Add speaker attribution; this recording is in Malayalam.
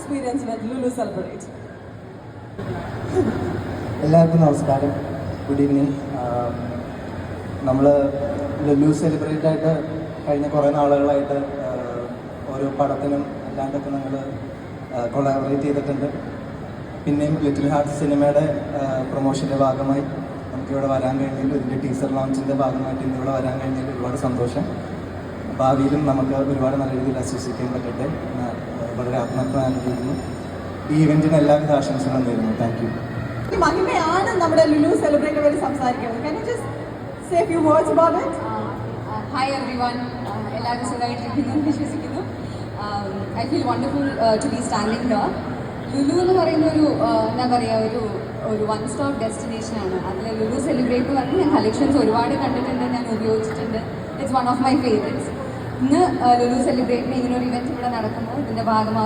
Speaker 1: experience with Lulu Celebrate?
Speaker 2: എല്ലാവർക്കും നമസ്കാരം, ഗുഡ് ഈവനിങ്. നമ്മൾ ലുലു സെലിബ്രേറ്റ് ആയിട്ട് കഴിഞ്ഞ കുറേ നാളുകളായിട്ട് ഓരോ പടത്തിനും അല്ലാണ്ടൊക്കെ നമ്മൾ കൊളാബറേറ്റ് ചെയ്തിട്ടുണ്ട്. പിന്നെയും ലിറ്റിൽ ഹാർട്ട്സ് സിനിമയുടെ പ്രൊമോഷൻ്റെ ഭാഗമായി നമുക്കിവിടെ വരാൻ കഴിഞ്ഞതിൽ, ഇതിൻ്റെ ടീസർ ലോഞ്ചിൻ്റെ ഭാഗമായിട്ട് ഇന്നിവിടെ വരാൻ കഴിഞ്ഞതിൽ ഒരുപാട് സന്തോഷം. ഭാവിയിലും നമുക്ക് ഒരുപാട് നല്ല രീതിയിൽ ആശ്വസിക്കാൻ പറ്റട്ടെ. വളരെ ആത്മാർത്ഥമായിരുന്നു. ഈ ഇവൻറ്റിന് എല്ലാവിധ ആശംസകളും നേരുന്നു. Thank you.
Speaker 1: മഹിമയാണ് നമ്മുടെ ലുലു സെലിബ്രേറ്റ് വേണ്ടി സംസാരിക്കുന്നത്. Can you just say a few words about it?
Speaker 3: Hi everyone. എല്ലാവരും സുഖമായിട്ടിരിക്കുന്നു വിശ്വസിക്കുന്നു. I feel wonderful to be standing here. Lulu എന്ന് പറയുന്ന എന്താ പറയുക, ഒരു വൺ സ്റ്റോപ്പ് ഡെസ്റ്റിനേഷൻ ആണ്. അതിൽ ലുലു സെലിബ്രേറ്റ് പറഞ്ഞ് ഞാൻ കളക്ഷൻസ് ഒരുപാട് കണ്ടിട്ടുണ്ട്, ഞാൻ ഉപയോഗിച്ചിട്ടുണ്ട്. It's one of my favourites. ഇന്ന് ലുലു സെലിബ്രേറ്റിന് ഇങ്ങനൊരു ഇവൻറ്റ് ഇവിടെ നടക്കുമ്പോൾ ഇതിൻ്റെ ഭാഗമാകും